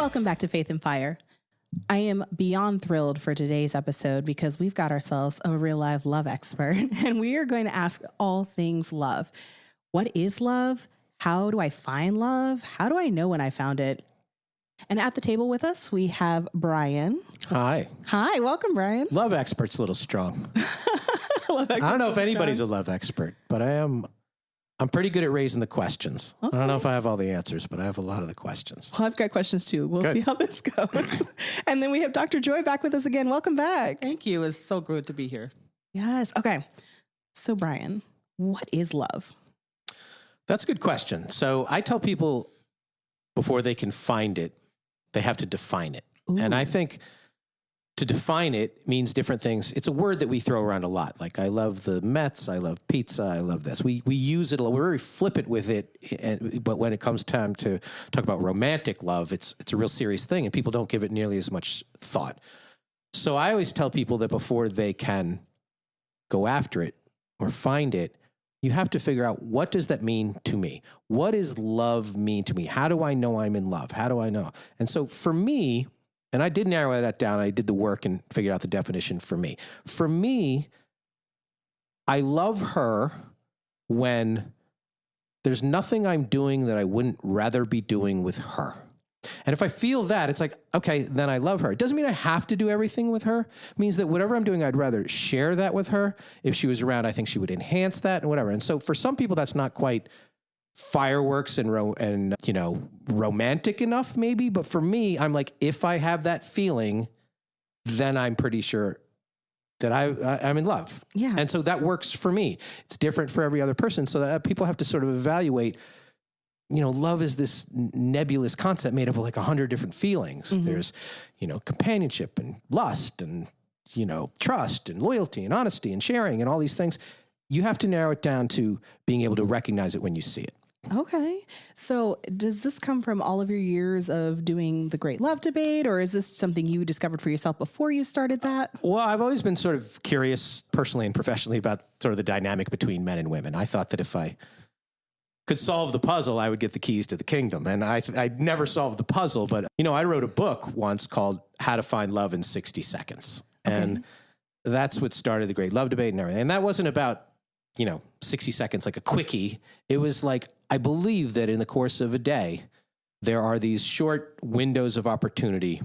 Welcome back to Faith and Fire. I am beyond thrilled for today's episode because we've got ourselves a real live love expert, and we are going to ask all things love. What is love? How do I find love? How do I know when I found it? And at the table with us, we have Brian. Hi. Hi, welcome, Brian. Love expert's a little strong. I don't know if anybody's a love expert, but I'm pretty good at raising the questions. Okay. I don't know if I have all the answers, but I have a lot of the questions. Well, I've got questions too. We'll see how this goes. And then we have Dr. Joy back with us again. Welcome back. Thank you. It's so good to be here. Yes. Okay. So, Brian, what is love? That's a good question. So I tell people before they can find it, they have to define it. Ooh. And I think to define it means different things. It's a word that we throw around a lot. Like, I love the Mets, I love pizza, I love this. We use it a lot. We're very flippant with it. But when it comes time to talk about romantic love, it's a real serious thing, and people don't give it nearly as much thought. So I always tell people that before they can go after it or find it, you have to figure out, what does that mean to me? What does love mean to me? How do I know I'm in love? How do I know? And so for me, and I did narrow that down. I did the work and figured out the definition for me. For me, I love her when there's nothing I'm doing that I wouldn't rather be doing with her. And if I feel that, it's like, okay, then I love her. It doesn't mean I have to do everything with her. It means that whatever I'm doing, I'd rather share that with her. If she was around, I think she would enhance that and whatever. And so for some people, that's not quite fireworks and romantic enough maybe. But for me, I'm like, if I have that feeling, then I'm pretty sure that I'm in love. Yeah. And so that works for me. It's different for every other person. So that people have to sort of evaluate, love is this nebulous concept made up of like 100 different feelings. Mm-hmm. There's, companionship and lust and, trust and loyalty and honesty and sharing and all these things. You have to narrow it down to being able to recognize it when you see it. Okay. So does this come from all of your years of doing the Great Love Debate, or is this something you discovered for yourself before you started that? Well, I've always been sort of curious personally and professionally about sort of the dynamic between men and women. I thought that if I could solve the puzzle, I would get the keys to the kingdom. And I never solved the puzzle, but, I wrote a book once called How to Find Love in 60 Seconds. Okay. And that's what started the Great Love Debate and everything. And that wasn't about 60 seconds, like a quickie. It was like, I believe that in the course of a day, there are these short windows of opportunity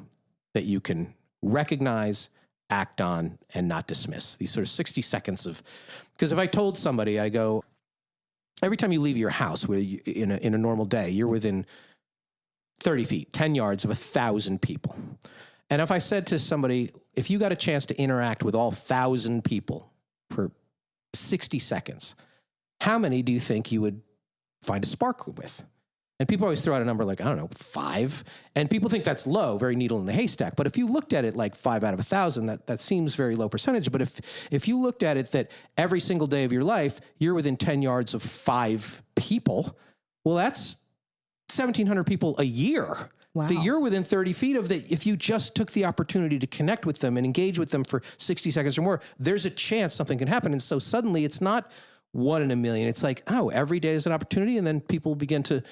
that you can recognize, act on, and not dismiss. These sort of 60 seconds because if I told somebody, I go, every time you leave your house in a normal day, you're within 30 feet, 10 yards of 1,000 people. And if I said to somebody, if you got a chance to interact with all 1,000 people for 60 seconds, how many do you think you would find a spark with? And people always throw out a number like, 5. And people think that's low, very needle in the haystack. But if you looked at it like 5 out of 1,000, that seems very low percentage. But if you looked at it that every single day of your life, you're within 10 yards of 5 people, well, that's 1,700 people a year. Wow. That you're within 30 feet of, that if you just took the opportunity to connect with them and engage with them for 60 seconds or more, there's a chance something can happen. And so suddenly it's not 1 in a million. It's like, every day is an opportunity. And then people begin to,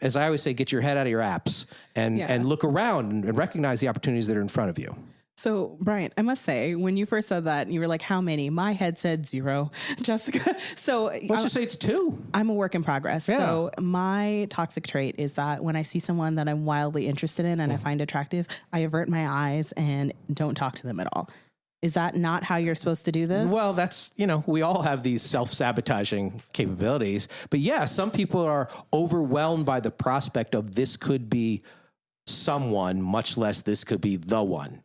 as I always say, get your head out of your apps and look around and recognize the opportunities that are in front of you. So, Brian, I must say, when you first said that, you were like, how many? My head said 0. Jessica. So let's just say it's 2. I'm a work in progress. Yeah. So my toxic trait is that when I see someone that I'm wildly interested in and I find attractive, I avert my eyes and don't talk to them at all. Is that not how you're supposed to do this? Well, that's, we all have these self-sabotaging capabilities. But yeah, some people are overwhelmed by the prospect of this could be someone, much less this could be the one,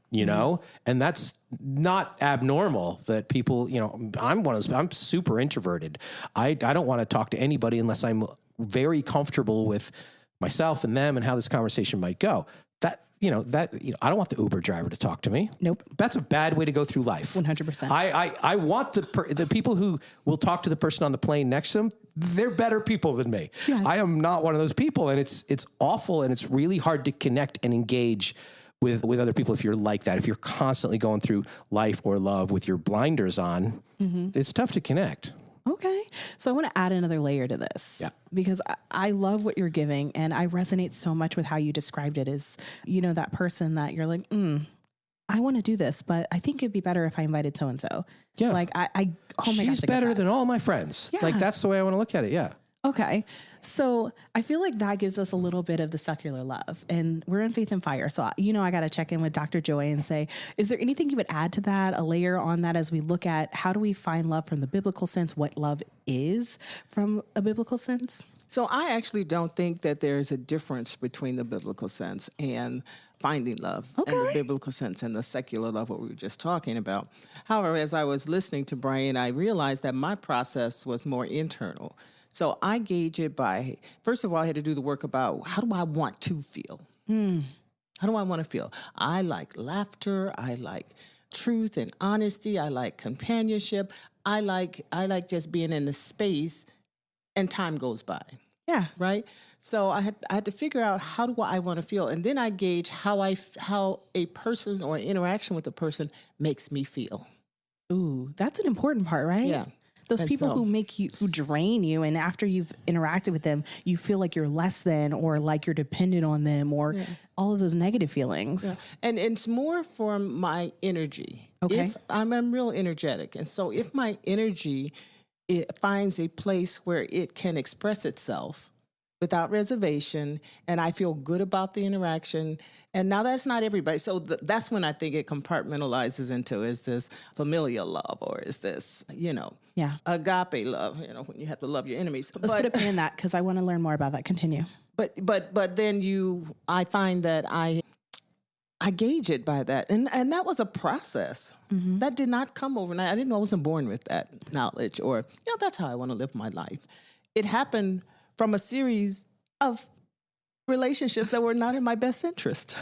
and that's not abnormal that people, I'm super introverted. I don't want to talk to anybody unless I'm very comfortable with myself and them and how this conversation might go. I don't want the Uber driver to talk to me. Nope. That's a bad way to go through life. 100%. I want the people who will talk to the person on the plane next to them. They're better people than me. Yes. I am not one of those people. And it's awful. And it's really hard to connect and engage with other people if you're like that. If you're constantly going through life or love with your blinders on, it's tough to connect. Okay. So I want to add another layer to this. Yeah. Because I love what you're giving, and I resonate so much with how you described it as, that person that you're like, I want to do this, but I think it'd be better if I invited so-and-so. Yeah. Like oh my gosh. She's better than all my friends. Yeah. Like, that's the way I want to look at it. Yeah. Okay. So I feel like that gives us a little bit of the secular love, and we're in Faith and Fire. So, I got to check in with Dr. Joy and say, is there anything you would add to that, a layer on that, as we look at how do we find love from the biblical sense, what love is from a biblical sense? So I actually don't think that there's a difference between the biblical sense and finding love and the biblical sense and the secular love, what we were just talking about. However, as I was listening to Brian, I realized that my process was more internal. So I gauge it by, first of all, I had to do the work about how do I want to feel? How do I want to feel? I like laughter. I like truth and honesty. I like companionship. I like just being in the space and time goes by. Yeah. Right. So I had to figure out how do I want to feel, and then I gauge how a person or interaction with a person makes me feel. Ooh, that's an important part, right? Yeah. Those And people so- who drain you, and after you've interacted with them, you feel like you're less than, or like you're dependent on them, or all of those negative feelings. Yeah. And it's more for my energy. Okay. If I'm real energetic, and so if my energy it finds a place where it can express itself without reservation, and I feel good about the interaction. And now that's not everybody. So that's when I think it compartmentalizes into, is this familial love, or is this, agape love, when you have to love your enemies. Let's put a pin in that, because I want to learn more about that. Continue. But then I find that I gauge it by that. And that was a process. Mm-hmm. That did not come overnight. I wasn't born with that knowledge, or, that's how I want to live my life. It happened from a series of relationships that were not in my best interest.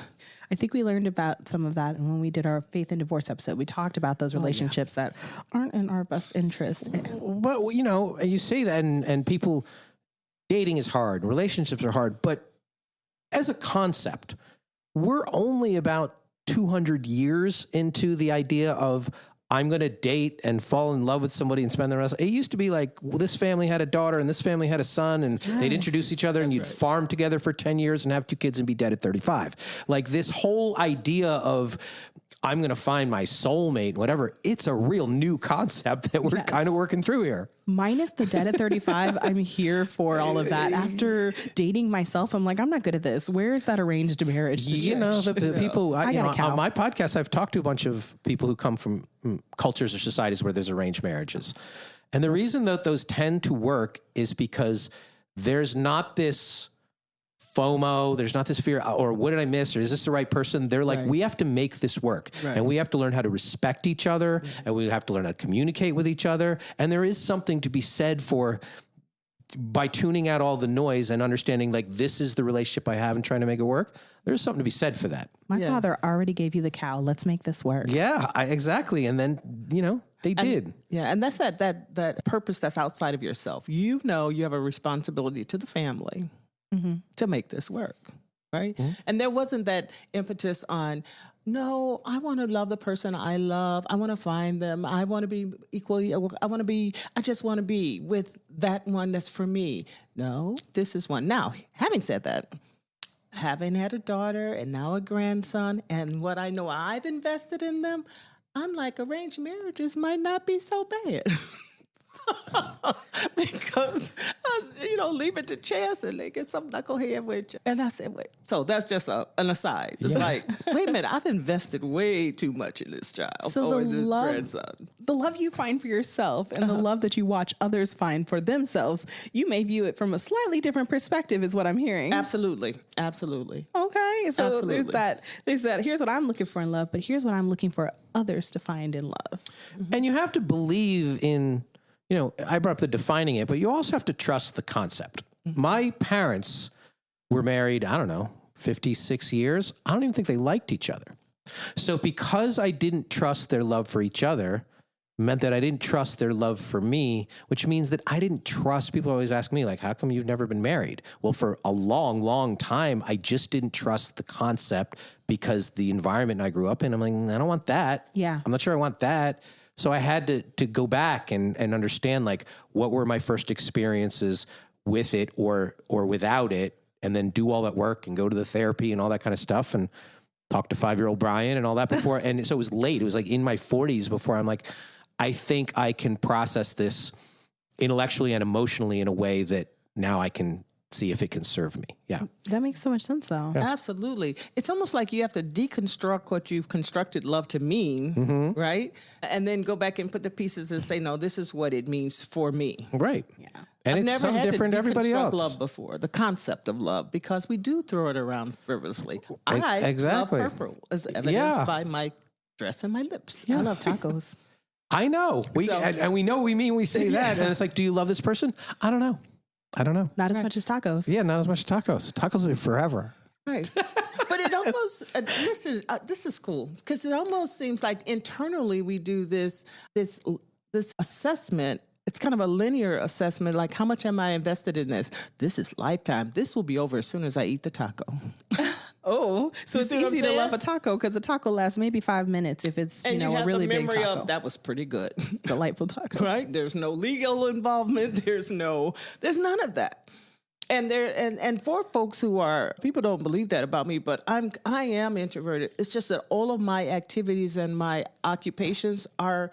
I think we learned about some of that when we did our faith and divorce episode. We talked about those relationships that aren't in our best interest. But, you say that, and people, dating is hard, relationships are hard, but as a concept, we're only about 200 years into the idea of, I'm going to date and fall in love with somebody and spend the rest. It used to be like, this family had a daughter and this family had a son, and they'd introduce each other, and you'd farm together for 10 years and have 2 kids and be dead at 35. Like, this whole idea of, I'm going to find my soulmate, whatever, it's a real new concept that we're kind of working through here. Minus the dead at 35, I'm here for all of that. After dating myself, I'm like, I'm not good at this. Where's that arranged marriage? The people, on my podcast, I've talked to a bunch of people who come from cultures or societies where there's arranged marriages. And the reason that those tend to work is because there's not this FOMO, there's not this fear, or what did I miss, or is this the right person? They're like, we have to make this work, and we have to learn how to respect each other, and we have to learn how to communicate with each other. And there is something to be said for, by tuning out all the noise and understanding, like, this is the relationship I have and trying to make it work. There's something to be said for that. My father already gave you the cow. Let's make this work. Yeah, exactly. And then, they did. Yeah, and that's that purpose that's outside of yourself. You have a responsibility to the family. Mm-hmm. To make this work, right? Mm-hmm. And there wasn't that impetus on, no, I want to love the person I love. I want to find them. I want to be equally, I just want to be with that one that's for me. No, this is one. Now, having said that, having had a daughter and now a grandson, and what I know I've invested in them, I'm like, arranged marriages might not be so bad. Because, leave it to chance and they get some knucklehead with you. And I said, wait. So that's just an aside. It's like, wait a minute, I've invested way too much in this child or this grandson. The love you find for yourself and the love that you watch others find for themselves, you may view it from a slightly different perspective, is what I'm hearing. Absolutely. Okay. So there's that, here's what I'm looking for in love, but here's what I'm looking for others to find in love. Mm-hmm. And you have to believe in, I brought up the defining it, but you also have to trust the concept. Mm-hmm. My parents were married, 56 years. I don't even think they liked each other. So because I didn't trust their love for each other, meant that I didn't trust their love for me, which means that I didn't trust. People always ask me, like, how come you've never been married? Well, for a long, long time, I just didn't trust the concept because the environment I grew up in, I'm like, I don't want that. Yeah. I'm not sure I want that. So I had to go back and understand like what were my first experiences with it or without it, and then do all that work and go to the therapy and all that kind of stuff and talk to 5-year-old Brian and all that before. And so it was late. It was like in my 40s before I'm like, I think I can process this intellectually and emotionally in a way that now I can see if it can serve me. Yeah. That makes so much sense though. Yeah. Absolutely. It's almost like you have to deconstruct what you've constructed love to mean, right? And then go back and put the pieces and say, no, this is what it means for me. Right. Yeah. And I've it's never something had different to to everybody else. love before, the concept of love, because we do throw it around frivolously. I Exactly. love purple, as evidenced by my dress and my lips. I love tacos. I know. And we know what we mean when we say that. And it's like, do you love this person? I don't know. Not as much as tacos. Yeah, not as much as tacos. Tacos will be forever. Right. But it almost, listen, this is cool, because it almost seems like internally we do this assessment. It's kind of a linear assessment, like how much am I invested in this? This is lifetime. This will be over as soon as I eat the taco. Oh, so it's see what I'm easy to saying? love a taco because a taco lasts maybe 5 minutes if it's, And you a have really the big memory taco. of that was pretty good. Delightful taco. Right? There's no legal involvement. There's none of that. And for folks who are, people don't believe that about me, but I am introverted. It's just that all of my activities and my occupations are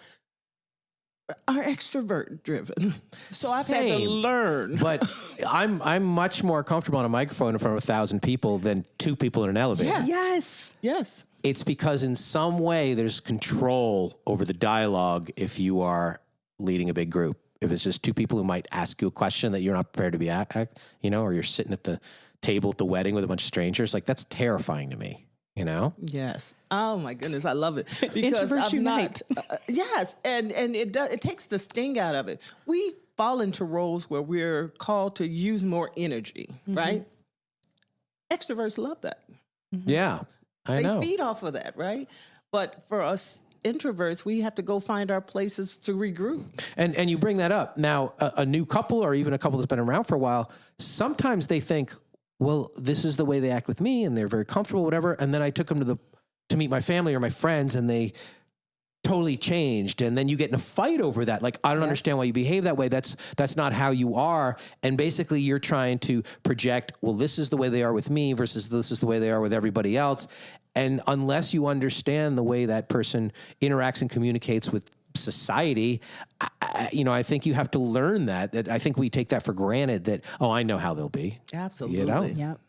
extrovert driven. So I've had to learn. But I'm much more comfortable on a microphone in front of 1,000 people than 2 people in an elevator. Yes. It's because in some way there's control over the dialogue if you are leading a big group. If it's just 2 people who might ask you a question that you're not prepared to be at, or you're sitting at the table at the wedding with a bunch of strangers, like that's terrifying to me. Yes. Oh my goodness, I love it because Introverts I'm unite. not. Yes, and it takes the sting out of it. We fall into roles where we're called to use more energy, right? Extroverts love that. Yeah, I know. They feed off of that, right? But for us introverts, we have to go find our places to regroup. And you bring that up now. A new couple, or even a couple that's been around for a while, sometimes they think, well, this is the way they act with me, and they're very comfortable, whatever. And then I took them to meet my family or my friends, and they totally changed. And then you get in a fight over that. Like, I don't understand why you behave that way. That's not how you are. And basically, you're trying to project, well, this is the way they are with me versus this is the way they are with everybody else. And unless you understand the way that person interacts and communicates with society, I think you have to learn that I think we take that for granted that, I know how they'll be. Absolutely. Yep.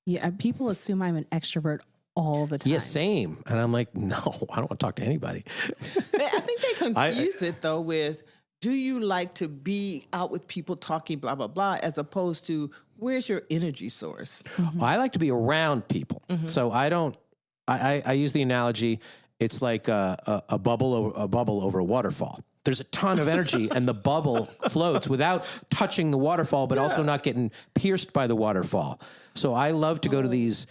Yeah. People assume I'm an extrovert all the time. Yeah, same. And I'm like, no, I don't want to talk to anybody. I think they confuse it though with, do you like to be out with people talking blah, blah, blah, as opposed to where's your energy source? Well, I like to be around people. So I use the analogy, it's like a bubble over a waterfall. There's a ton of energy and the bubble floats without touching the waterfall, but also not getting pierced by the waterfall. So I love to go to these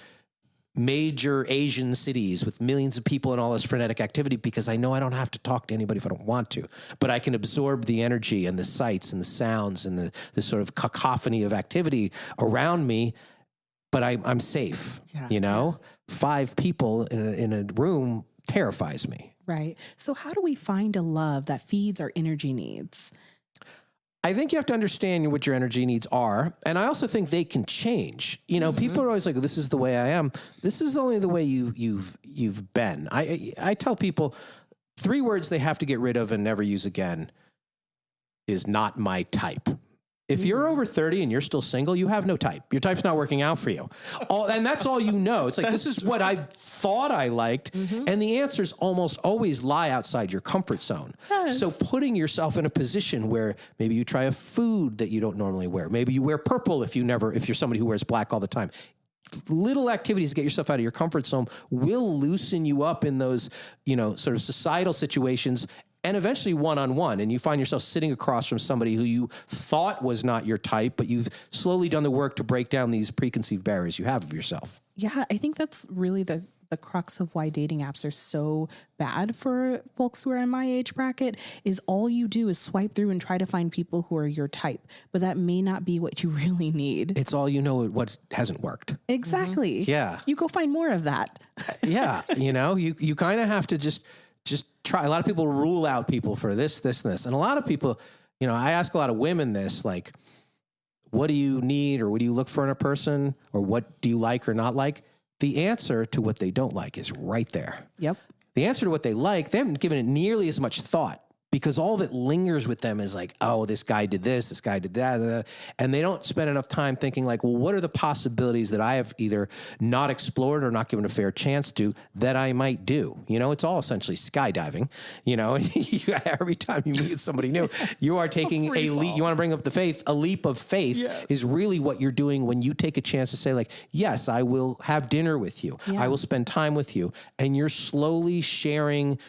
major Asian cities with millions of people and all this frenetic activity because I know I don't have to talk to anybody if I don't want to, but I can absorb the energy and the sights and the sounds and the sort of cacophony of activity around me, but I'm safe, 5 people in a room terrifies me. Right. So how do we find a love that feeds our energy needs? I think you have to understand what your energy needs are. And I also think they can change. People are always like, this is the way I am. This is only the way you've been. I tell people 3 words they have to get rid of and never use again is not my type. If you're over 30 and you're still single, you have no type. Your type's not working out for you. And that's all you know. It's like, this is what I thought I liked. And the answers almost always lie outside your comfort zone. Yes. So putting yourself in a position where maybe you try a food that you don't normally wear. Maybe you wear purple if you're somebody who wears black all the time. Little activities to get yourself out of your comfort zone will loosen you up in those, sort of societal situations. And eventually one-on-one, and you find yourself sitting across from somebody who you thought was not your type, but you've slowly done the work to break down these preconceived barriers you have of yourself. Yeah, I think that's really the crux of why dating apps are so bad for folks who are in my age bracket is all you do is swipe through and try to find people who are your type, but that may not be what you really need. It's all you know what hasn't worked. Exactly. Yeah. You go find more of that. Yeah. You kind of have to just a lot of people rule out people for this, and this. And a lot of people, I ask a lot of women this, like, what do you need or what do you look for in a person or what do you like or not like? The answer to what they don't like is right there. Yep. The answer to what they like, they haven't given it nearly as much thought because all that lingers with them is like, oh, this guy did this, this guy did that. And they don't spend enough time thinking like, well, what are the possibilities that I have either not explored or not given a fair chance to that I might do? It's all essentially skydiving. Every time you meet somebody new, you are taking a leap. You want to bring up the faith. A leap of faith is really what you're doing when you take a chance to say like, yes, I will have dinner with you. I will spend time with you. And you're slowly sharing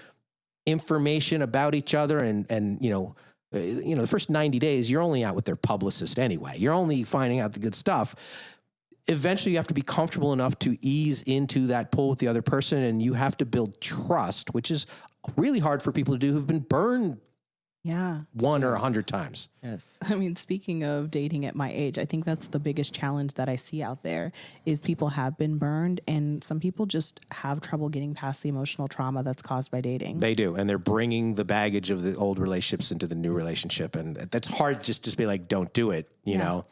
information about each other and the first 90 days you're only out with their publicist anyway. You're only finding out the good stuff. Eventually you have to be comfortable enough to ease into that pull with the other person, and you have to build trust, which is really hard for people to do who've been burned 1 or 100 times. Yes. I mean, speaking of dating at my age, I think that's the biggest challenge that I see out there is people have been burned, and some people just have trouble getting past the emotional trauma that's caused by dating. They do. And they're bringing the baggage of the old relationships into the new relationship. And that's hard just to be like, don't do it. You know,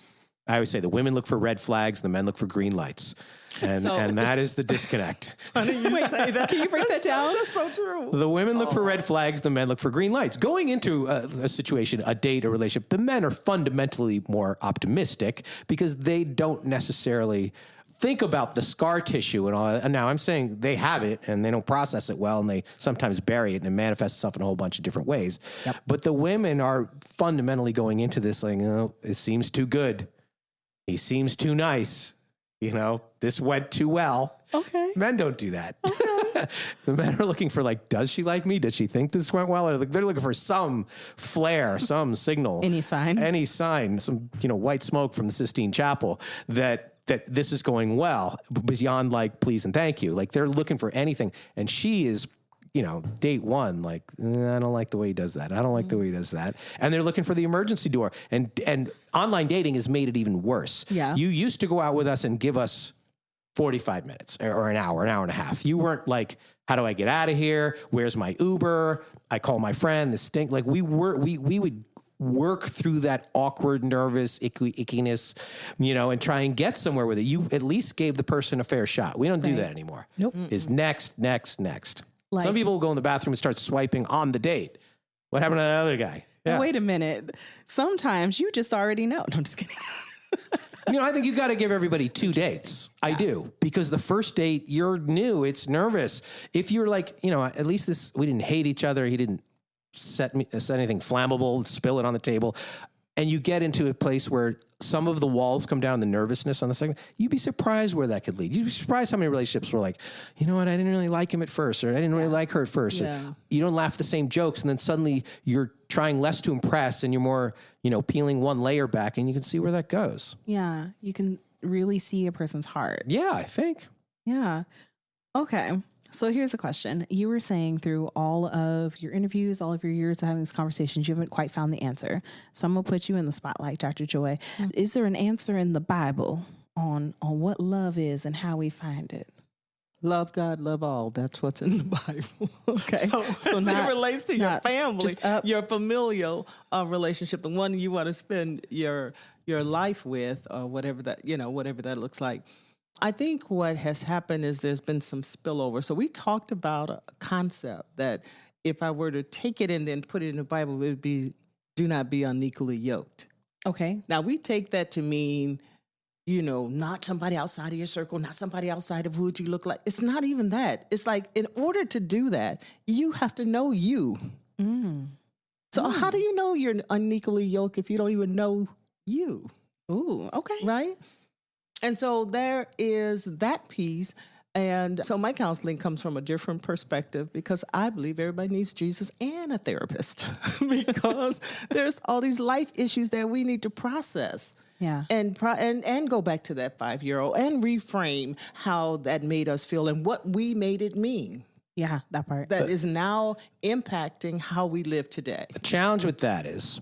I always say the women look for red flags, the men look for green lights. And that is the disconnect. Funny you say that. Can you break that down? That's so true. The women look for red flags, the men look for green lights. Going into a situation, a date, a relationship, the men are fundamentally more optimistic because they don't necessarily think about the scar tissue and all that. And now I'm saying they have it and they don't process it well, and they sometimes bury it and it manifests itself in a whole bunch of different ways. Yep. But the women are fundamentally going into this like, it seems too good. He seems too nice. This went too well. Okay. Men don't do that. Okay. The men are looking for like, does she like me? Did she think this went well? Or they're looking for some flare, some signal. Any sign, some, white smoke from the Sistine Chapel that this is going well beyond like, please and thank you. Like they're looking for anything. And she is, date one, like, I don't like the way he does that. I don't like the way he does that. And they're looking for the emergency door. And online dating has made it even worse. Yeah. You used to go out with us and give us 45 minutes or an hour and a half. You weren't like, how do I get out of here? Where's my Uber? I call my friend, this stink. Like we would work through that awkward, nervous ickiness, and try and get somewhere with it. You at least gave the person a fair shot. We don't do that anymore. Nope. Is next. Like, some people will go in the bathroom and start swiping on the date. What happened to that other guy? Yeah. Wait a minute. Sometimes you just already know. No, I'm just kidding. I think you got to give everybody 2 dates. Yeah. I do. Because the first date, you're new. It's nervous. If you're like, at least we didn't hate each other. He didn't set anything flammable, spill it on the table. And you get into a place where some of the walls come down, the nervousness on the second, you'd be surprised where that could lead. You'd be surprised how many relationships were like, I didn't really like him at first, or I didn't really like her at first. Yeah. Or, you don't laugh the same jokes, and then suddenly you're trying less to impress, and you're more, peeling one layer back, and you can see where that goes. Yeah, you can really see a person's heart. Yeah, I think. Yeah. Okay. So here's the question. You were saying through all of your interviews, all of your years of having these conversations, you haven't quite found the answer. So I'm going to put you in the spotlight, Dr. Joy. Mm-hmm. Is there an answer in the Bible on what love is and how we find it? Love God, love all. That's what's in the Bible. Okay. So it relates to your family, your familial relationship, the one you want to spend your life with, or whatever that looks like. I think what has happened is there's been some spillover. So we talked about a concept that if I were to take it and then put it in the Bible, it would be, do not be unequally yoked. Okay. Now we take that to mean, not somebody outside of your circle, not somebody outside of who you look like. It's not even that. It's like, in order to do that, you have to know you. Mm. So how do you know you're unequally yoked if you don't even know you? Ooh, okay. Right? And so there is that piece. And so my counseling comes from a different perspective because I believe everybody needs Jesus and a therapist because there's all these life issues that we need to process. Yeah. And go back to that 5-year-old and reframe how that made us feel and what we made it mean. Yeah, that part. That is now impacting how we live today. The challenge with that is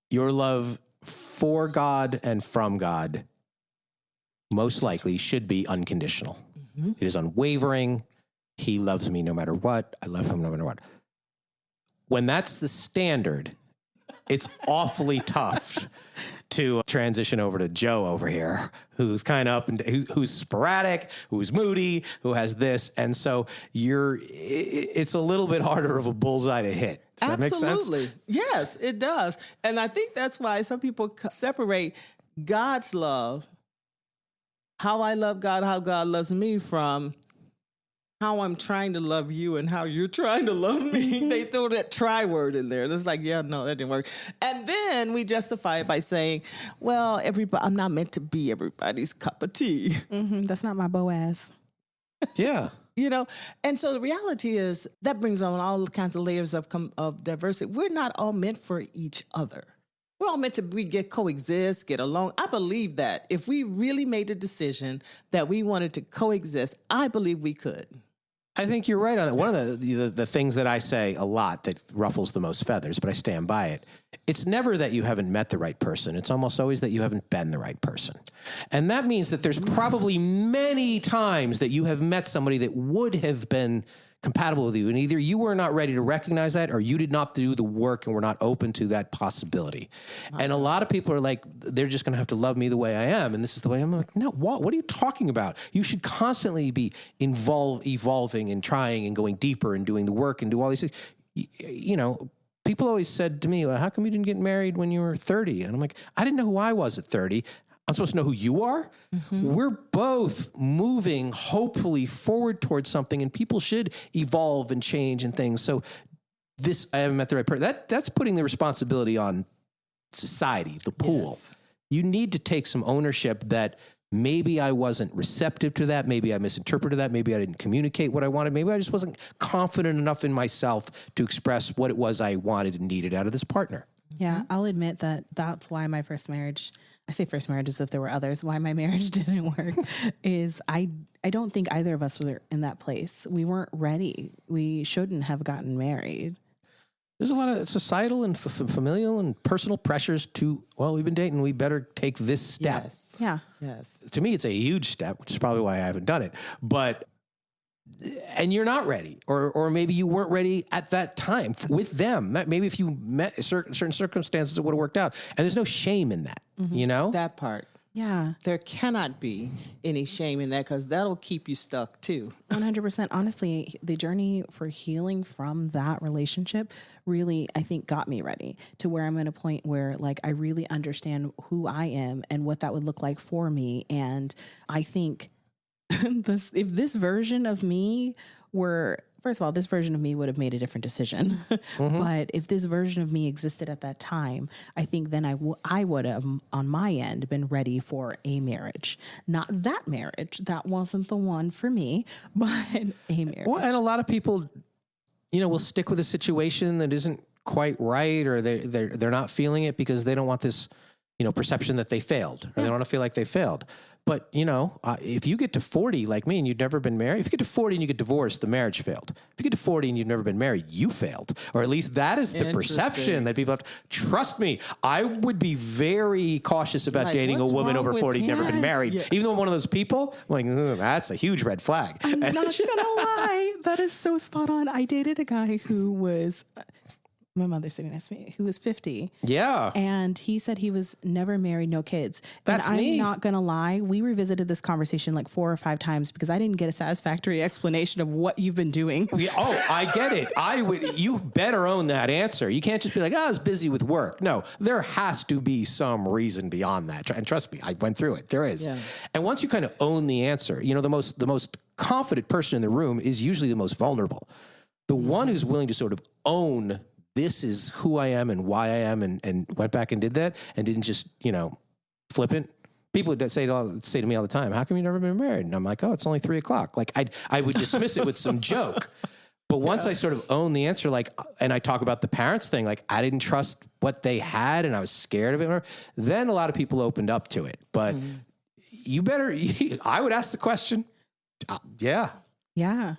your love for God and from God most likely should be unconditional. Mm-hmm. It is unwavering. he loves me no matter what. I love him no matter what. When that's the standard, it's awfully tough to transition over to Joe over here, who's kind of up and who's sporadic, who's moody, who has this. And so it's a little bit harder of a bullseye to hit. Does that make sense? Absolutely. Yes, it does. And I think that's why some people separate God's love, how I love God, how God loves me, from how I'm trying to love you and how you're trying to love me. They throw that try word in there. It's like, yeah, no, that didn't work. And then we justify it by saying, well, I'm not meant to be everybody's cup of tea. Mm-hmm. That's not my Boaz. Yeah. You know, and so the reality is that brings on all kinds of layers of diversity. We're not all meant for each other. We're all meant to coexist, get along. I believe that if we really made the decision that we wanted to coexist, I believe we could. I think you're right on it. One of the things that I say a lot that ruffles the most feathers, but I stand by it. It's never that you haven't met the right person. It's almost always that you haven't been the right person. And that means that there's probably many times that you have met somebody that would have been compatible with you. And either you were not ready to recognize that, or you did not do the work and were not open to that possibility. And a lot of people are like, they're just going to have to love me the way I am. And this is the way I'm like, no, what are you talking about? You should constantly be evolving and trying and going deeper and doing the work and do all these things. You know, people always said to me, well, how come you didn't get married when you were 30? And I'm like, I didn't know who I was at 30. I'm supposed to know who you are. Mm-hmm. We're both moving, hopefully, forward towards something, and people should evolve and change and things. So I haven't met the right person. That's putting the responsibility on society, the pool. Yes. You need to take some ownership that maybe I wasn't receptive to that. Maybe I misinterpreted that. Maybe I didn't communicate what I wanted. Maybe I just wasn't confident enough in myself to express what it was I wanted and needed out of this partner. Yeah, I'll admit that's why my first marriage, I say first marriage as if there were others, why my marriage didn't work is I don't think either of us were in that place. We weren't ready. We shouldn't have gotten married. There's a lot of societal and familial and personal pressures we've been dating, we better take this step. Yes. Yeah. Yes. To me, it's a huge step, which is probably why I haven't done it. And you're not ready, or maybe you weren't ready at that time with them. Maybe if you met certain circumstances, it would have worked out. And there's no shame in that, you know? That part. Yeah. There cannot be any shame in that, because that'll keep you stuck too. 100%. Honestly, the journey for healing from that relationship really, I think, got me ready to where I'm at a point where, like, I really understand who I am and what that would look like for me. And I think if this version of me were, first of all, this version of me would have made a different decision. Mm-hmm. But if this version of me existed at that time, I think then I would have, on my end, been ready for a marriage. Not that marriage. That wasn't the one for me, but a marriage. Well, and a lot of people, will stick with a situation that isn't quite right, or they're not feeling it because they don't want this, perception that they failed, or they don't want to feel like they failed. But, if you get to 40 like me and you've never been married, if you get to 40 and you get divorced, the marriage failed. If you get to 40 and you've never been married, you failed. Or at least that is the perception that people have. Trust me, I would be very cautious about dating a woman over 40 who's never been married. Yeah. Even though I'm one of those people, I'm like, that's a huge red flag. I'm not going to lie. That is so spot on. I dated a guy who was... my mother's sitting next to me, who was 50. Yeah. And he said he was never married, no kids. That's and I'm me. not going to lie. We revisited this conversation like 4 or 5 times because I didn't get a satisfactory explanation of what you've been doing. I get it. You better own that answer. You can't just be like, I was busy with work. No, there has to be some reason beyond that. And trust me, I went through it. There is. Yeah. And once you kind of own the answer, the most confident person in the room is usually the most vulnerable. The one who's willing to sort of own, this is who I am and why I am, and went back and did that and didn't just, flippant. People would say to me all the time, how come you've never been married? And I'm like, it's only 3:00. Like I would dismiss it with some joke. But once I sort of own the answer, and I talk about the parents thing, I didn't trust what they had and I was scared of it. Then a lot of people opened up to it. But I would ask the question. Yeah.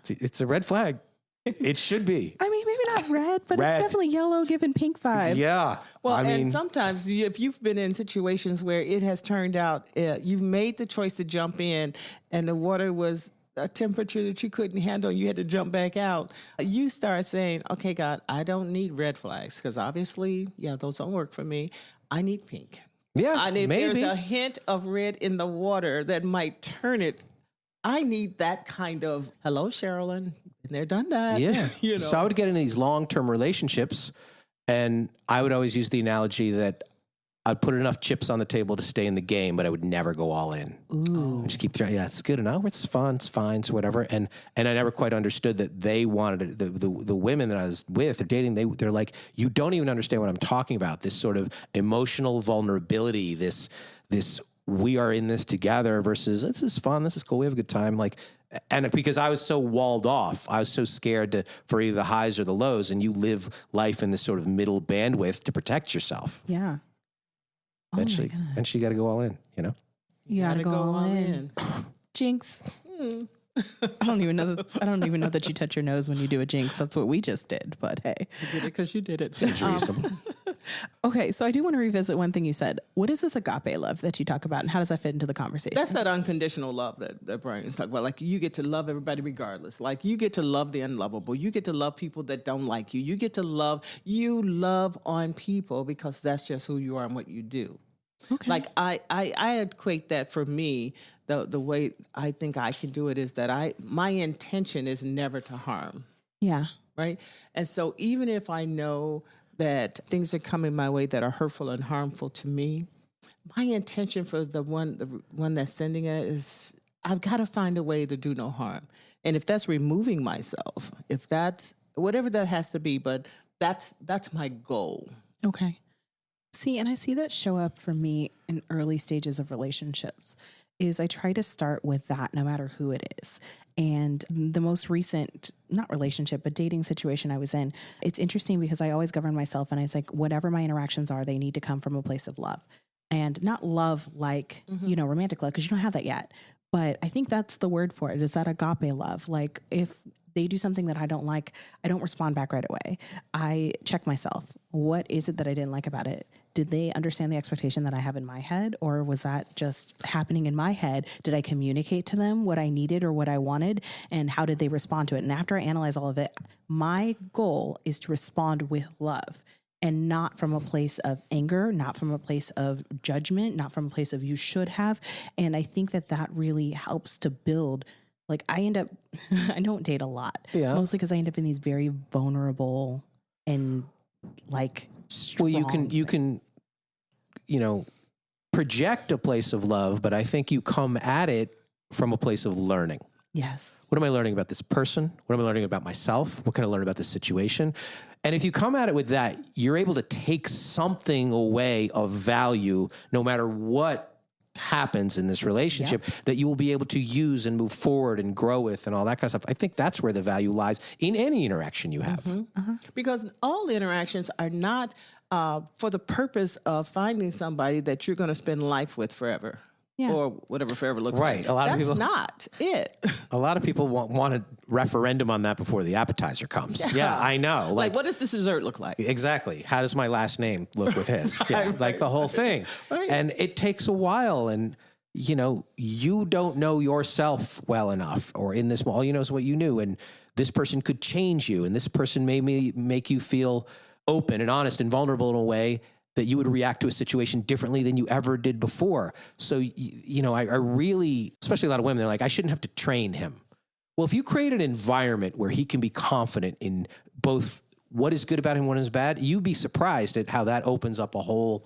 It's a red flag. It should be. I mean, maybe not red, but it's definitely yellow, giving pink vibes. Yeah. Well, and sometimes if you've been in situations where it has turned out, you've made the choice to jump in and the water was a temperature that you couldn't handle, you had to jump back out, you start saying, okay, God, I don't need red flags because obviously, those don't work for me. I need pink. Yeah, And if maybe. there's a hint of red in the water that might turn it, I need that kind of, hello, Sherilyn, been there, done that. Yeah. You know? So I would get into these long-term relationships, and I would always use the analogy that I'd put enough chips on the table to stay in the game, but I would never go all in. Ooh. I just keep trying. Yeah, it's good enough. It's fun. It's fine. It's whatever. And I never quite understood that they wanted it. The women that I was with or dating, they're like, you don't even understand what I'm talking about. This sort of emotional vulnerability, this we are in this together versus this is fun. This is cool. We have a good time. Like, and because I was so walled off, I was so scared for either the highs or the lows, and you live life in this sort of middle bandwidth to protect yourself. Yeah. Eventually, you got to go all in, you know? You got to go all in. Jinx. I don't even know that you touch your nose when you do a jinx. That's what we just did, but hey. You did it because you did it. Seems reasonable. Okay, so I do want to revisit one thing you said. What is this agape love that you talk about, and how does that fit into the conversation? That's that unconditional love that Brian's talking about. Like, you get to love everybody regardless. Like, you get to love the unlovable. You get to love people that don't like you. You get to love on people because that's just who you are and what you do. Okay. Like, I equate that for me, the way I think I can do it is that my intention is never to harm. Yeah. Right? And so even if I know that things are coming my way that are hurtful and harmful to me, my intention for the one that's sending it is I've got to find a way to do no harm. And if that's removing myself, if that's whatever that has to be, but that's my goal. Okay. See, and I see that show up for me in early stages of relationships is I try to start with that no matter who it is. And the most recent, not relationship, but dating situation I was in, it's interesting because I always govern myself and I was like, whatever my interactions are, they need to come from a place of love. And not love like, romantic love, because you don't have that yet. But I think that's the word for it, is that agape love. Like, if they do something that I don't like, I don't respond back right away. I check myself. What is it that I didn't like about it? Did they understand the expectation that I have in my head, or was that just happening in my head? Did I communicate to them what I needed or what I wanted, and how did they respond to it? And after I analyze all of it, my goal is to respond with love, and not from a place of anger, not from a place of judgment, not from a place of you should have. And I think that really helps to build. Like, I don't date a lot, mostly because I end up in these very vulnerable and like strong. Well, you can, project a place of love, but I think you come at it from a place of learning. Yes. What am I learning about this person? What am I learning about myself? What can I learn about this situation? And if you come at it with that, you're able to take something away of value, no matter what happens in this relationship, that you will be able to use and move forward and grow with and all that kind of stuff. I think that's where the value lies in any interaction you have. Because all interactions are not for the purpose of finding somebody that you're going to spend life with forever. Yeah. Or whatever forever looks like. Right. A lot of people, that's not it. A lot of people want a referendum on that before the appetizer comes. Yeah, I know. Like, what does this dessert look like? Exactly. How does my last name look with his? Like the whole thing. Right. And it takes a while. And, you don't know yourself well enough, or in this, all you know is what you knew. And this person could change you. And this person may make you feel open and honest and vulnerable in a way that you would react to a situation differently than you ever did before. So, I really, especially a lot of women, they're like, I shouldn't have to train him. Well, if you create an environment where he can be confident in both what is good about him and what is bad, you'd be surprised at how that opens up a whole,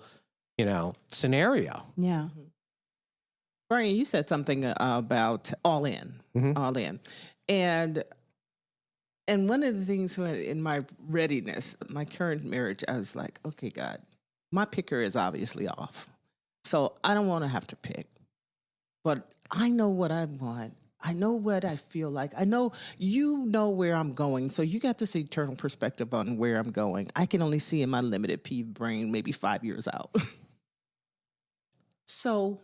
scenario. Yeah. Brian, you said something about all in. And one of the things in my readiness, my current marriage, I was like, okay, God, my picker is obviously off. So I don't want to have to pick. But I know what I want. I know what I feel like. I know you know where I'm going. So you got this eternal perspective on where I'm going. I can only see in my limited pea brain maybe 5 years out. So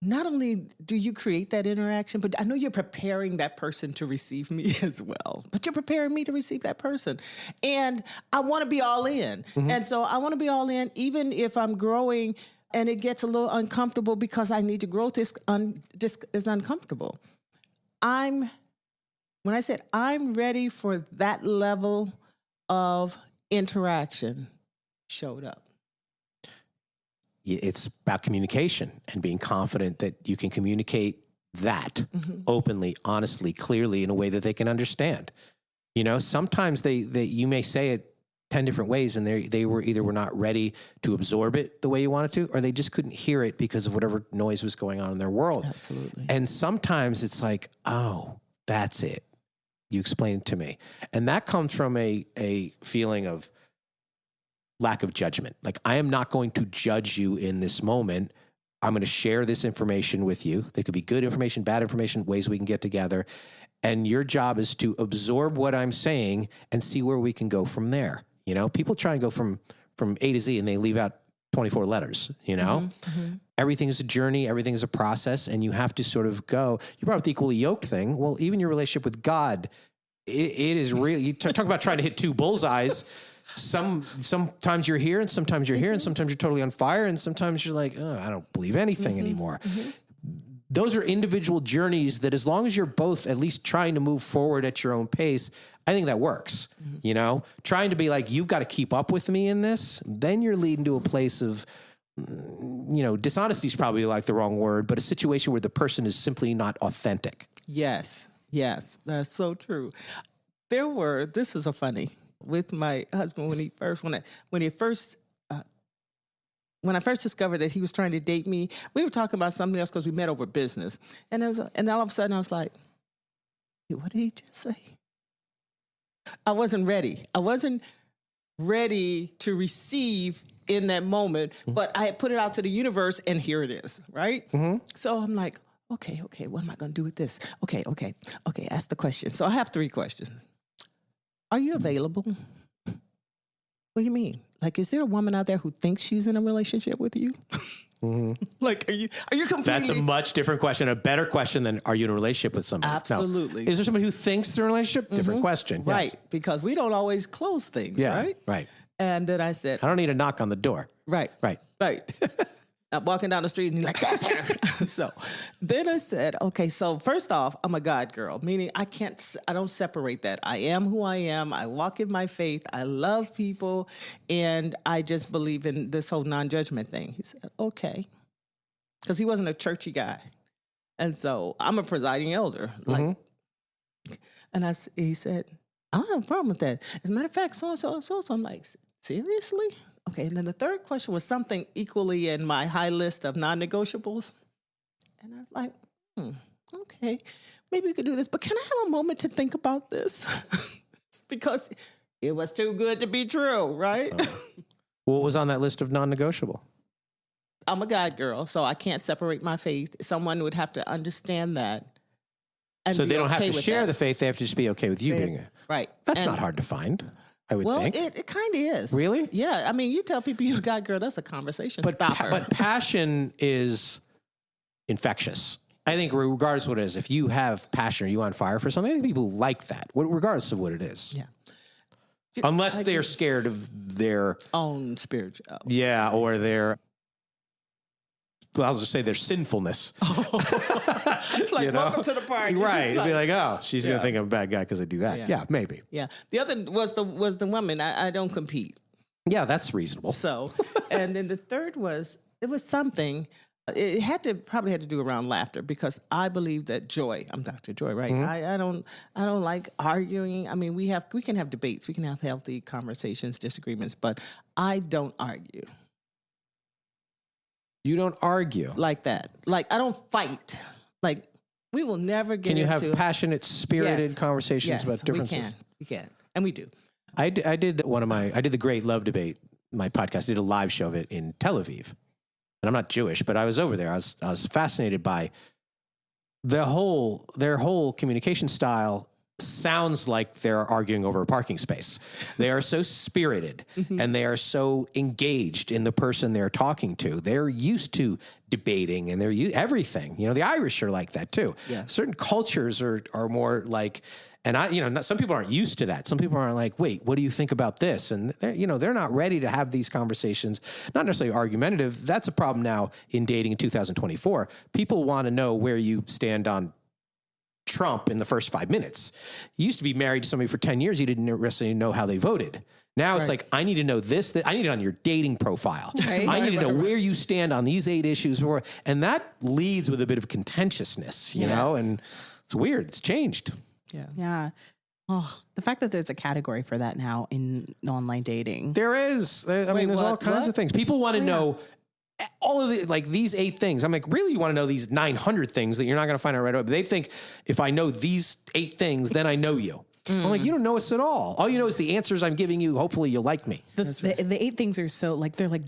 not only do you create that interaction, but I know you're preparing that person to receive me as well. But you're preparing me to receive that person. And I want to be all in. And so I want to be all in even if I'm growing and it gets a little uncomfortable because I need to grow. This is uncomfortable. when I said I'm ready for that level of interaction, showed up. It's about communication and being confident that you can communicate that openly, honestly, clearly in a way that they can understand. You know, sometimes you may say it 10 different ways and they were not ready to absorb it the way you wanted to, or they just couldn't hear it because of whatever noise was going on in their world. Absolutely. And sometimes it's like, oh, that's it. You explained it to me. And that comes from a feeling of lack of judgment. Like, I am not going to judge you in this moment. I'm going to share this information with you. There could be good information, bad information, ways we can get together. And your job is to absorb what I'm saying and see where we can go from there. You know, people try and go from A to Z and they leave out 24 letters, you know? Everything is a journey. Everything is a process. And you have to sort of go, you brought up the equally yoked thing. Well, even your relationship with God, it is real. You talk about trying to hit two bullseyes. Sometimes you're here and sometimes you're here and sometimes you're totally on fire and sometimes you're like, oh, I don't believe anything anymore. Those are individual journeys that, as long as you're both at least trying to move forward at your own pace, I think that works. You know, trying to be like, you've got to keep up with me in this, then you're leading to a place of, you know, dishonesty is probably like the wrong word, but a situation where the person is simply not authentic. Yes, that's so true. This is a funny, with my husband when I first discovered that he was trying to date me. We were talking about something else because we met over business, and all of a sudden I was like, "What did he just say?" I wasn't ready. I wasn't ready to receive in that moment, but I had put it out to the universe, and here it is, right? So I'm like, okay, what am I going to do with this? Okay, ask the question. So I have 3 questions. Are you available? What do you mean? Like, is there a woman out there who thinks she's in a relationship with you? Like, are you completely... That's a much different question, a better question than, are you in a relationship with somebody? Absolutely. No. Is there somebody who thinks they're in a relationship? Different question. Right, yes. because we don't always close things, right? Right. And then I said... I don't need a knock on the door. Right. I'm walking down the street and you're like, that's her. So then I said, okay, so first off, I'm a God girl, meaning I don't separate that. I am who I am. I walk in my faith. I love people. And I just believe in this whole non-judgment thing. He said, okay. Because he wasn't a churchy guy. And so I'm a presiding elder. Like, and he said, I don't have a problem with that. As a matter of fact, so. I'm like, seriously? Okay, and then the third question was something equally in my high list of non-negotiables. And I was like, okay, maybe we could do this, but can I have a moment to think about this? Because it was too good to be true, right? What was on that list of non-negotiable? I'm a God girl, so I can't separate my faith. Someone would have to understand that. And so they don't okay have to share the faith, they have to just be okay with you being it. Right. That's not hard to find, I would think. Well, it kind of is. Really? Yeah. I mean, you tell people you're a God girl, that's a conversation stopper. But passion is infectious. I think regardless of what it is, if you have passion or you on fire for something, I think people like that, regardless of what it is. Yeah. Unless they're scared of their own spiritual. Yeah, or their... I'll just say their sinfulness. It's like, welcome to the party. Right. It'd be like, oh, she's going to think I'm a bad guy because I do that. Yeah, maybe. Yeah. The other was the woman. I don't compete. Yeah, that's reasonable. So, and then the third was, it was something, it probably had to do around laughter, because I believe that joy, I'm Dr. Joy, right? I don't like arguing. I mean, we can have debates. We can have healthy conversations, disagreements, but I don't argue. You don't argue like that. Like, I don't fight. Like, we will never get into... Can you have passionate, spirited conversations about differences? We can. And we do. I did the Great Love Debate, my podcast. I did a live show of it in Tel Aviv. And I'm not Jewish, but I was over there. I was fascinated by their whole communication style. Sounds like they're arguing over a parking space. They are so spirited and they are so engaged in the person they're talking to. They're used to debating and everything. You know, the Irish are like that too. Yeah. Certain cultures are more like, and some people aren't used to that. Some people aren't like, wait, what do you think about this? And they're not ready to have these conversations, not necessarily argumentative. That's a problem now in dating in 2024. People want to know where you stand on Trump in the first 5 minutes. You used to be married to somebody for 10 years. You didn't necessarily know how they voted. Now it's like, I need to know this, that I need it on your dating profile. Right. I need to know where you stand on these 8 issues. And that leads with a bit of contentiousness, you know, and it's weird. It's changed. Yeah. Yeah. Oh, the fact that there's a category for that now in online dating. There is. I mean, there's all kinds of things. People want to know all of the, like these 8 things. I'm like, really, you want to know these 900 things that you're not going to find out right away. But they think if I know these 8 things, then I know you. I'm like, you don't know us at all. All you know is the answers I'm giving you. Hopefully you'll like me. The 8 things are so like, they're like,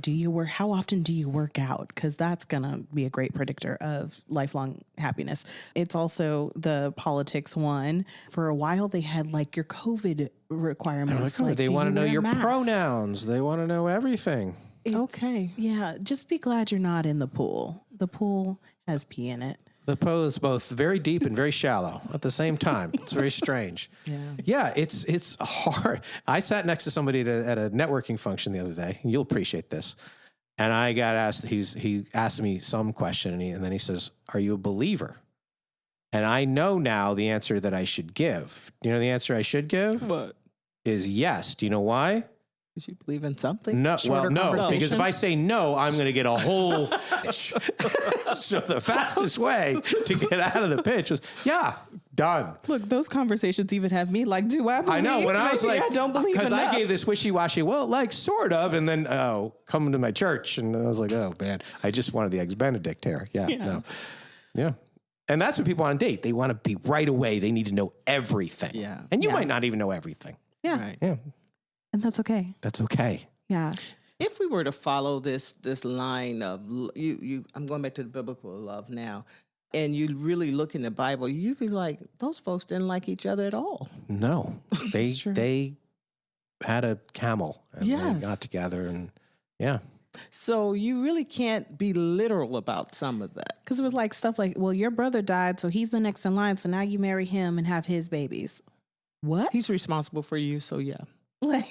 how often do you work out? Because that's going to be a great predictor of lifelong happiness. It's also the politics one. For a while, they had like your COVID requirements. Like, they want to know your pronouns. They want to know everything. Okay. Yeah. Just be glad you're not in the pool. The pool has pee in it. The pool is both very deep and very shallow at the same time. It's very strange. Yeah, it's hard. I sat next to somebody at a networking function the other day, and you'll appreciate this. And I got asked, he asked me some question, and then he says, "Are you a believer?" And I know now the answer that I should give. You know the answer I should give? What? Is yes. Do you know why? Because you believe in something? No, Shorter no, conversation? because if I say no, I'm going to get a whole pitch. So the fastest way to get out of the pitch was, yeah, done. Look, those conversations even have me like, do I believe? I know, when I was like, I don't believe because I enough. gave this wishy-washy, well, like, sort of, and then, come to my church, and I was like, oh, man, I just wanted the Eggs Benedict here. Yeah. And that's what people want to date. They want to be right away. They need to know everything. Yeah. And you might not even know everything. Yeah. Right. Yeah. And that's okay. That's okay. Yeah. If we were to follow this line of I'm going back to the biblical love now, and you really look in the Bible, you'd be like, those folks didn't like each other at all. No, they had a camel and they got together and So you really can't be literal about some of that. Because it was like stuff like, well, your brother died, so he's the next in line, so now you marry him and have his babies. What? He's responsible for you, so yeah. Like,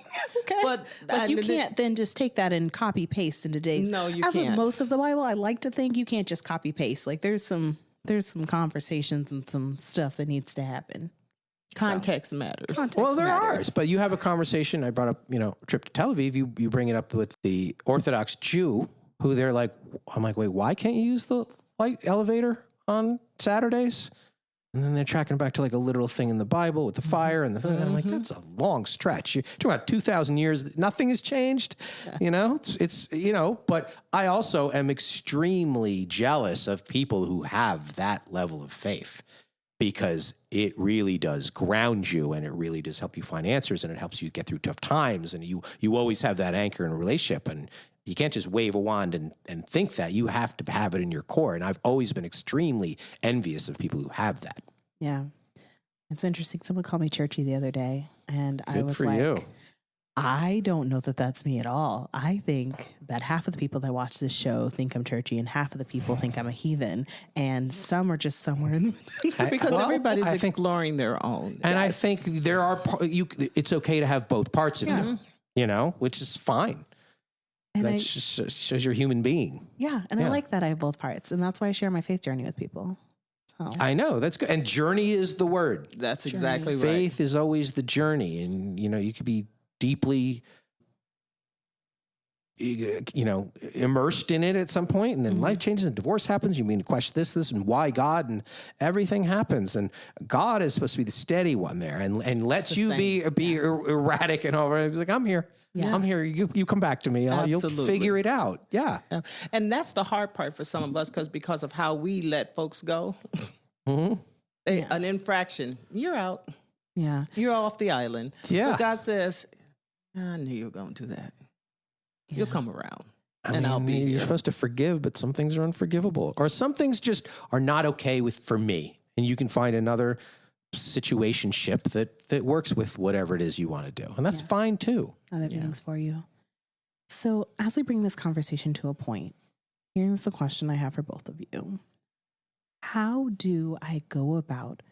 okay. But like, you can't then just take that and copy paste into today's. No, you As can't. with most of the Bible, I like to think you can't just copy paste. Like there's some conversations and some stuff that needs to happen. Context matters. Well, there are, but you have a conversation. I brought up, a trip to Tel Aviv. You bring it up with the Orthodox Jew, who they're like, I'm like, wait, why can't you use the light elevator on Saturdays? And then they're tracking back to like a literal thing in the Bible with the fire and the thing. And I'm like, that's a long stretch. You're talking about 2,000 years. Nothing has changed, it's but I also am extremely jealous of people who have that level of faith, because it really does ground you and it really does help you find answers and it helps you get through tough times. And you always have that anchor in a relationship, and you can't just wave a wand and think that. You have to have it in your core. And I've always been extremely envious of people who have that. Yeah. It's interesting. Someone called me churchy the other day, and I was for like, you. I don't know that that's me at all. I think that half of the people that watch this show think I'm churchy, and half of the people think I'm a heathen, and some are just somewhere in the middle. Because everybody's I think- exploring their own. And I think there are, it's okay to have both parts of you, which is fine. And That just shows you're a human being. Yeah, and I like that I have both parts, and that's why I share my faith journey with people. So. I know, that's good. And journey is the word. That's exactly right. Faith is always the journey. And, you could be deeply, immersed in it at some point, and then life changes and divorce happens. You mean to question this, and why God, and everything happens. And God is supposed to be the steady one there and lets you be erratic and all right. He's like, I'm here. Yeah. I'm here. You come back to me. You'll figure it out. Yeah. And that's the hard part for some of us, because of how we let folks go. An infraction, you're out. Yeah. You're off the island. Yeah. But God says, I knew you were going to do that. You'll come around. I'll be You're here. supposed to forgive, but some things are unforgivable. Or some things just are not okay for me. And you can find another situationship that works with whatever it is you want to do. And that's fine too. Not everything's for you. So as we bring this conversation to a point, here's the question I have for both of you. How do I go about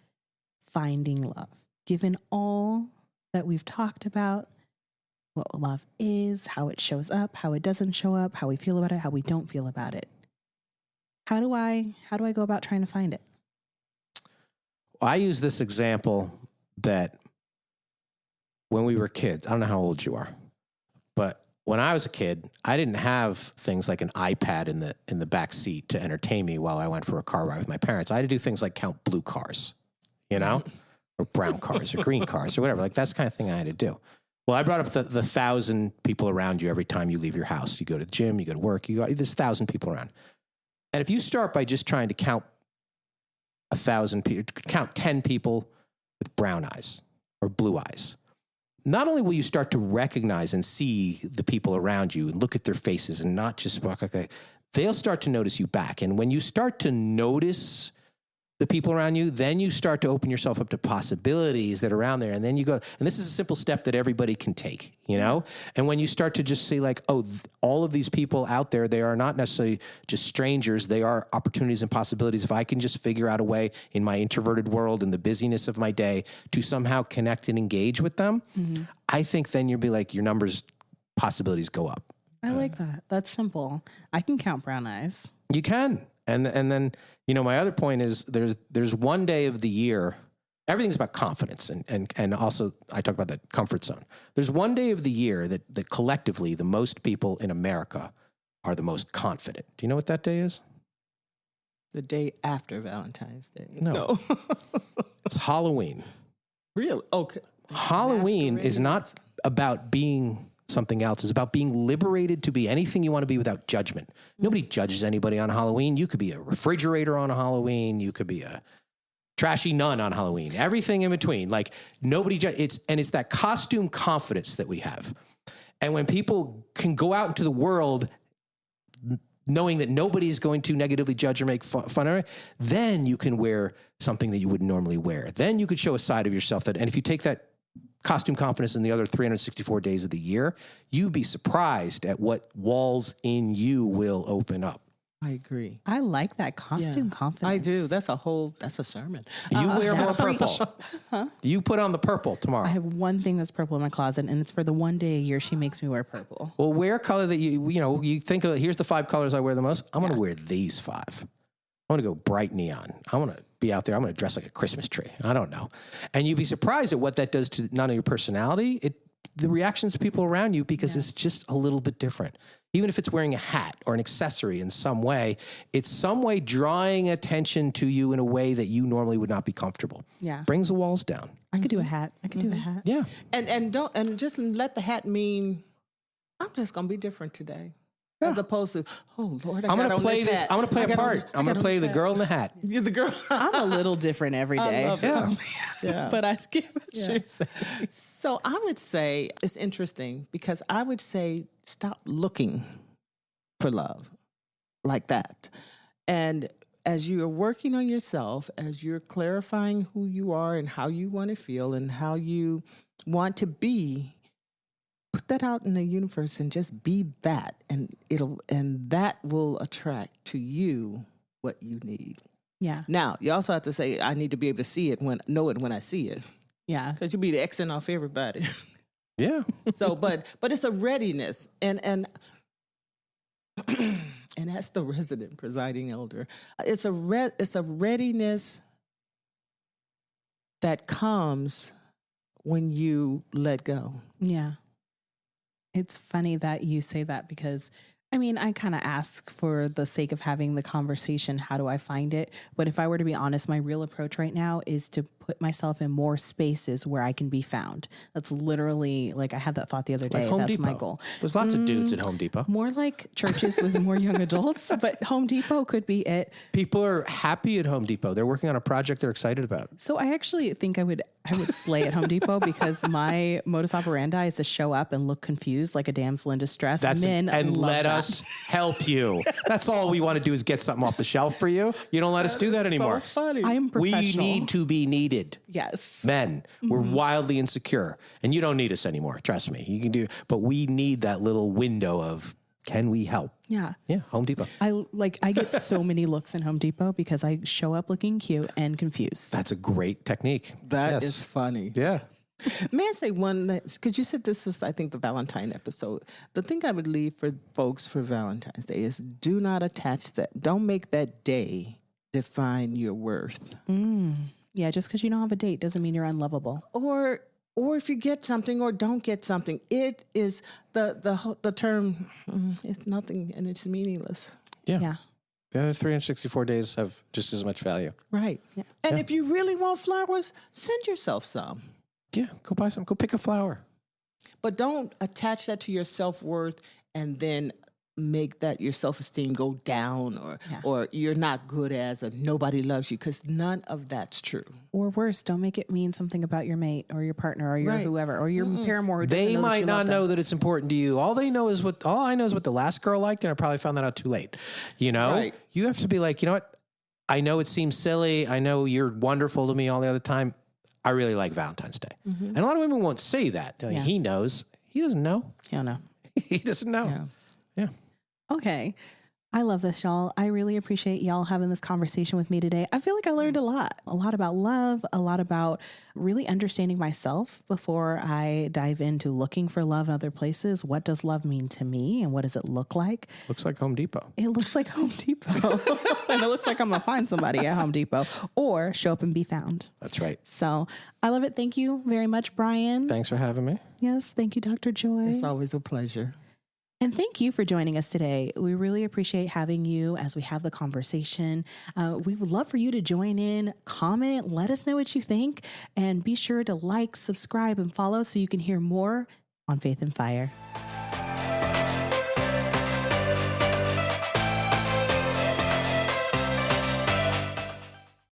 finding love? Given all that we've talked about, what love is, how it shows up, how it doesn't show up, how we feel about it, how we don't feel about it. How do I go about trying to find it? I use this example that when we were kids, I don't know how old you are, but when I was a kid, I didn't have things like an iPad in the back seat to entertain me while I went for a car ride with my parents. I had to do things like count blue cars, you know, or brown cars or green cars or whatever. Like that's the kind of thing I had to do. Well, I brought up the 1,000 people around you every time you leave your house. You go to the gym, you go to work, there's 1,000 people around. And if you start by just trying to count 1,000 people, count 10 people with brown eyes or blue eyes, not only will you start to recognize and see the people around you and look at their faces and not just walk like that, they'll start to notice you back. And when you start to notice the people around you, then you start to open yourself up to possibilities that are around there. And then you go, and this is a simple step that everybody can take, you know? And when you start to just see like, oh, all of these people out there, they are not necessarily just strangers. They are opportunities and possibilities. If I can just figure out a way in my introverted world and the busyness of my day to somehow connect and engage with them, I think then you'll be like, your numbers, possibilities go up. I like that. That's simple. I can count brown eyes. You can. And then, you know, my other point is there's one day of the year, everything's about confidence. And also I talk about the comfort zone. There's one day of the year that collectively the most people in America are the most confident. Do you know what that day is? The day after Valentine's Day. No. It's Halloween. Really? Okay. Halloween is not about being something else. It's about being liberated to be anything you want to be without judgment. Nobody judges anybody on Halloween. You could be a refrigerator on a Halloween. You could be a trashy nun on Halloween. Everything in between. Like nobody. It's that costume confidence that we have. And when people can go out into the world knowing that nobody's going to negatively judge or make fun of it, then you can wear something that you wouldn't normally wear. Then you could show a side of yourself that, and if you take that costume confidence in the other 364 days of the year, you'd be surprised at what walls in you will open up. I agree. I like that costume confidence. I do. That's a sermon. You wear more purple. Huh? You put on the purple tomorrow. I have one thing that's purple in my closet, and it's for the one day a year she makes me wear purple. Well, wear a color that you think of. Here's the 5 colors I wear the most. I'm going to wear these 5. I want to go bright neon. I want to be out there. I'm going to dress like a Christmas tree. I don't know. And you'd be surprised at what that does to not only your personality, the reactions of people around you, because it's just a little bit different. Even if it's wearing a hat or an accessory in some way, it's some way drawing attention to you in a way that you normally would not be comfortable. Yeah. Brings the walls down. I could do a hat. Yeah. And just let the hat mean, I'm just going to be different today. Yeah. As opposed to, oh Lord, I'm going to play this. I'm going to play a part. I'm going to play the girl in the hat. You're the girl. I'm a little different every day. I love it. Yeah. But I get what you're saying. So I would say it's interesting because I would say stop looking for love like that. And as you are working on yourself, as you're clarifying who you are and how you want to feel and how you want to be, put that out in the universe and just be that, and that will attract to you what you need. Yeah. Now, you also have to say, I need to be able to know it when I see it. Yeah. Because you'll be the Xing off everybody. Yeah. So, but it's a readiness, and and that's the resident presiding elder. It's a readiness that comes when you let go. Yeah. It's funny that you say that because, I mean, I kind of ask for the sake of having the conversation, how do I find it? But if I were to be honest, my real approach right now is to put myself in more spaces where I can be found. That's literally, like, I had that thought the other day. Like Home That's Depot. my goal. There's lots of dudes at Home Depot. More like churches with more young adults, but Home Depot could be it. People are happy at Home Depot. They're working on a project they're excited about. So I actually think I would slay at Home Depot because my modus operandi is to show up and look confused like a damsel in distress. And let us help you. That's all we want to do is get something off the shelf for you. You don't let us do that anymore. So funny. I am professional. We need to be needed. Yes. Men, we're wildly insecure, and you don't need us anymore. Trust me. You can do, but we need that little window of, can we help? Yeah. Yeah. Home Depot. I get so many looks in Home Depot because I show up looking cute and confused. That's a great technique. That is funny. Yeah. May I say one because you said this was, I think, the Valentine episode. The thing I would leave for folks for Valentine's Day is don't make that day define your worth. Yeah, just because you don't have a date doesn't mean you're unlovable. Or if you get something or don't get something, it is the term. It's nothing and it's meaningless. Yeah. The other 364 days have just as much value. Right. Yeah. And if you really want flowers, send yourself some. Yeah, go buy some. Go pick a flower. But don't attach that to your self-worth and then make that your self-esteem go down or you're not good as or nobody loves you, because none of that's true. Or worse, don't make it mean something about your mate or your partner or your whoever or your paramour. Who They know might that not know that it's important to you. All I know is what the last girl liked, and I probably found that out too late. You know, Right. You have to be like, you know what? I know it seems silly. I know you're wonderful to me all the other time. I really like Valentine's Day. And a lot of women won't say that. They're like, he knows. He doesn't know. You know. He doesn't know. Yeah. Okay. I love this, y'all. I really appreciate y'all having this conversation with me today. I feel like I learned a lot about love, a lot about really understanding myself before I dive into looking for love other places. What does love mean to me and what does it look like? Looks like Home Depot. It looks like Home Depot. And it looks like I'm going to find somebody at Home Depot or show up and be found. That's right. So I love it. Thank you very much, Brian. Thanks for having me. Yes. Thank you, Dr. Joy. It's always a pleasure. And thank you for joining us today. We really appreciate having you as we have the conversation. We would love for you to join in, comment, let us know what you think, and be sure to like, subscribe, and follow so you can hear more on Faith and Fire.